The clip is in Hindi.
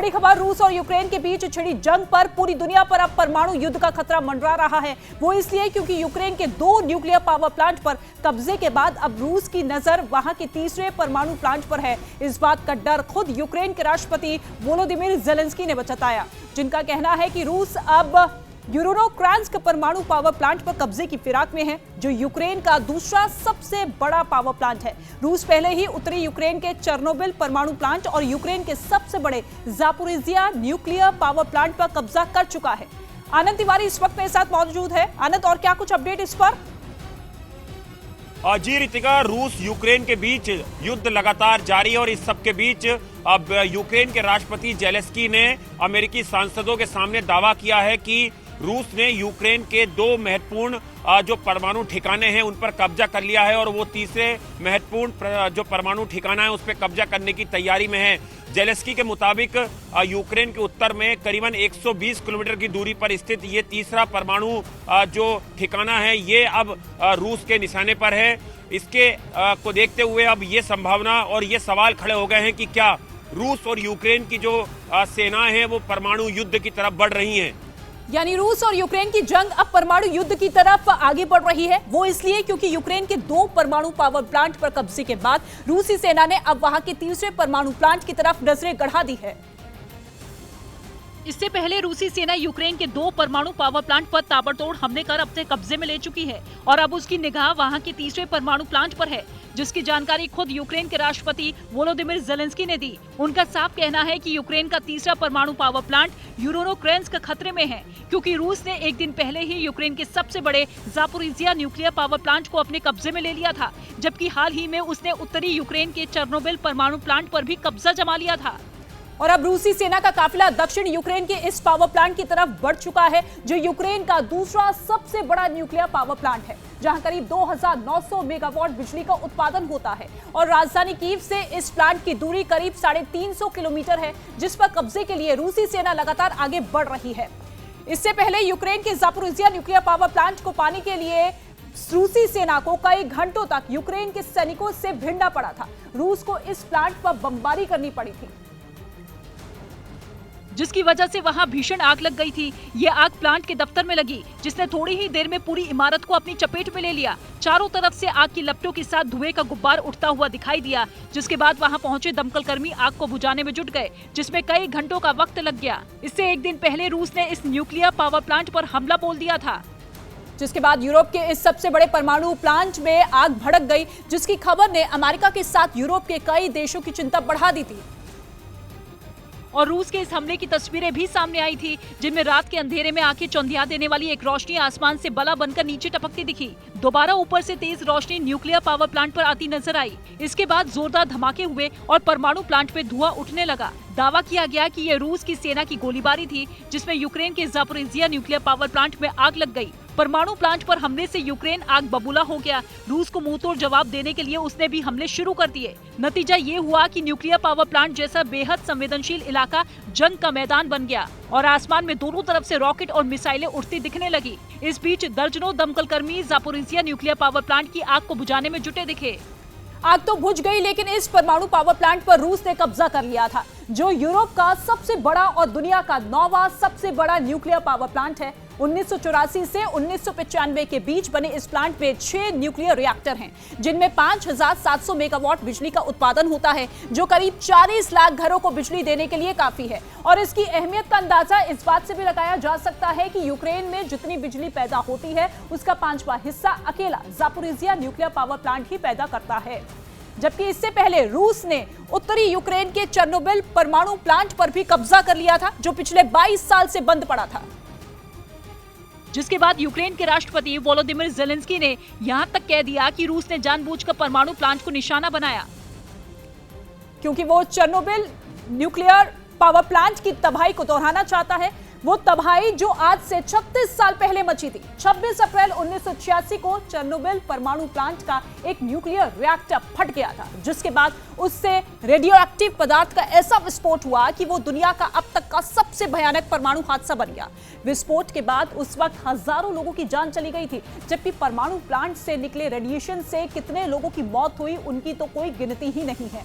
बड़ी खबर, रूस और यूक्रेन के बीच छिड़ी जंग पर पूरी दुनिया पर अब परमाणु युद्ध का खतरा मंडरा रहा है। वो इसलिए क्योंकि यूक्रेन के 2 न्यूक्लियर पावर प्लांट पर कब्जे के बाद अब रूस की नजर वहां के तीसरे परमाणु प्लांट पर है। इस बात का डर खुद यूक्रेन के राष्ट्रपति वोलोदिमीर ज़ेलेंस्की ने जताया, जिनका कहना है कि रूस अब यूरेनो-क्रांस्क परमाणु पावर प्लांट पर कब्जे की फिराक में है, जो यूक्रेन का दूसरा सबसे बड़ा पावर प्लांट है। रूस पहले ही उत्तरी यूक्रेन के चेर्नोबिल परमाणु प्लांट और यूक्रेन के सबसे बड़े जापोरिजिया न्यूक्लियर पावर प्लांट पर कब्जा कर चुका है। आनंद तिवारी इस वक्त मेरे साथ मौजूद है। आनंद, और क्या कुछ अपडेट इस पर? जी रितिका, रूस यूक्रेन के बीच युद्ध लगातार जारी है और इस सब के बीच अब यूक्रेन के राष्ट्रपति ज़ेलेंस्की ने अमेरिकी सांसदों के सामने दावा किया है कि रूस ने यूक्रेन के 2 महत्वपूर्ण जो परमाणु ठिकाने हैं उन पर कब्जा कर लिया है और वो तीसरे महत्वपूर्ण जो परमाणु ठिकाना है उस पर कब्जा करने की तैयारी में है। ज़ेलेंस्की के मुताबिक यूक्रेन के उत्तर में करीबन 120 किलोमीटर की दूरी पर स्थित ये तीसरा परमाणु जो ठिकाना है ये अब रूस के निशाने पर है। इसके को देखते हुए अब ये संभावना और ये सवाल खड़े हो गए हैं कि क्या रूस और यूक्रेन की जो सेनाएं हैं वो परमाणु युद्ध की तरफ बढ़ रही हैं। यानी रूस और यूक्रेन की जंग अब परमाणु युद्ध की तरफ आगे बढ़ रही है। वो इसलिए क्योंकि यूक्रेन के 2 परमाणु पावर प्लांट पर कब्जे के बाद रूसी सेना ने अब वहां के तीसरे परमाणु प्लांट की तरफ नजरें गड़ा दी है। इससे पहले रूसी सेना यूक्रेन के 2 परमाणु पावर प्लांट पर ताबड़तोड़ हमले कर अपने कब्जे में ले चुकी है और अब उसकी निगाह वहां के तीसरे परमाणु प्लांट पर है, जिसकी जानकारी खुद यूक्रेन के राष्ट्रपति वोलोदिमीर ज़ेलेंस्की ने दी। उनका साफ कहना है कि यूक्रेन का तीसरा परमाणु पावर प्लांट यूरेनो-क्रांस्क खतरे में है, क्योंकि रूस ने एक दिन पहले ही यूक्रेन के सबसे बड़े जापोरिजिया न्यूक्लियर पावर प्लांट को अपने कब्जे में ले लिया था, जबकि हाल ही में उसने उत्तरी यूक्रेन के चेर्नोबिल परमाणु प्लांट पर भी कब्जा जमा लिया था। और अब रूसी सेना का काफिला दक्षिण यूक्रेन के इस पावर प्लांट की तरफ बढ़ चुका है, जो यूक्रेन का दूसरा सबसे बड़ा न्यूक्लियर पावर प्लांट है, जहां करीब 2900 मेगावाट बिजली का उत्पादन होता है और राजधानी कीव से इस प्लांट की दूरी करीब 350 किलोमीटर है, जिस पर कब्जे के लिए रूसी सेना लगातार आगे बढ़ रही है। इससे पहले यूक्रेन के जापोरिजिया न्यूक्लियर पावर प्लांट को पाने के लिए रूसी सेना को कई घंटों तक यूक्रेन के सैनिकों से भिड़ना पड़ा था। रूस को इस प्लांट पर बमबारी करनी पड़ी थी, जिसकी वजह से वहां भीषण आग लग गई थी। ये आग प्लांट के दफ्तर में लगी, जिसने थोड़ी ही देर में पूरी इमारत को अपनी चपेट में ले लिया। चारों तरफ से आग की लपटों के साथ धुएं का गुब्बार उठता हुआ दिखाई दिया, जिसके बाद वहां पहुंचे दमकल कर्मी आग को बुझाने में जुट गए, जिसमें कई घंटों का वक्त लग गया। इससे एक दिन पहले रूस ने इस न्यूक्लियर पावर प्लांट पर हमला बोल दिया था, जिसके बाद यूरोप के इस सबसे बड़े परमाणु प्लांट में आग भड़क गई, जिसकी खबर ने अमेरिका के साथ यूरोप के कई देशों की चिंता बढ़ा दी थी। और रूस के इस हमले की तस्वीरें भी सामने आई थी, जिनमें रात के अंधेरे में आंखें चौंधिया देने वाली एक रोशनी आसमान से बला बनकर नीचे टपकती दिखी। दोबारा ऊपर से तेज रोशनी न्यूक्लियर पावर प्लांट पर आती नजर आई। इसके बाद जोरदार धमाके हुए और परमाणु प्लांट पे धुआं उठने लगा। दावा किया गया कि ये रूस की सेना की गोलीबारी थी, जिसमें यूक्रेन के जापोरिजिया न्यूक्लियर पावर प्लांट में आग लग गई। परमाणु प्लांट पर हमले से यूक्रेन आग बबूला हो गया। रूस को मुंहतोड़ जवाब देने के लिए उसने भी हमले शुरू कर दिए। नतीजा ये हुआ कि न्यूक्लियर पावर प्लांट जैसा बेहद संवेदनशील इलाका जंग का मैदान बन गया और आसमान में दोनों तरफ से रॉकेट और मिसाइलें उड़ती दिखने लगी। इस बीच दर्जनों दमकल कर्मी जापोरिजिया न्यूक्लियर पावर प्लांट की आग को बुझाने में जुटे दिखे। आग तो बुझ गई, लेकिन इस परमाणु पावर प्लांट पर रूस ने कब्जा कर लिया था, जो यूरोप का सबसे बड़ा और दुनिया का 9वां सबसे बड़ा न्यूक्लियर पावर प्लांट है। 1984 से 1995 के बीच बने इस प्लांट में 6 न्यूक्लियर रिएक्टर हैं, जिनमें 5700 मेगावाट बिजली का उत्पादन होता है, जो करीब 40 लाख घरों को बिजली देने के लिए काफी है। और इसकी अहमियत का अंदाजा इस बात से भी लगाया जा सकता है कि यूक्रेन में जितनी बिजली पैदा होती है, उसका 5वां हिस्सा अकेला जापोरिजिया न्यूक्लियर पावर प्लांट ही पैदा करता है। जबकि इससे पहले रूस ने उत्तरी यूक्रेन के चेर्नोबिल परमाणु प्लांट पर भी कब्जा कर लिया था, जो पिछले 22 साल से बंद पड़ा था। जिसके बाद यूक्रेन के राष्ट्रपति वोलोदिमीर ज़ेलेंस्की ने यहां तक कह दिया कि रूस ने जानबूझकर परमाणु प्लांट को निशाना बनाया, क्योंकि वो चेर्नोबिल न्यूक्लियर पावर प्लांट की तबाही को दोहराना चाहता है। वो तबाही जो आज से 36 साल पहले मची थी। 26 अप्रैल 1986 को चेर्नोबिल परमाणु प्लांट का एक न्यूक्लियर रिएक्टर फट गया था, जिसके बाद उससे रेडियो एक्टिव पदार्थ का ऐसा विस्फोट हुआ कि वो दुनिया का अब तक का सबसे भयानक परमाणु हादसा बन गया। विस्फोट के बाद उस वक्त हजारों लोगों की जान चली गई थी, जबकि परमाणु प्लांट से निकले रेडिएशन से कितने लोगों की मौत हुई उनकी तो कोई गिनती ही नहीं है।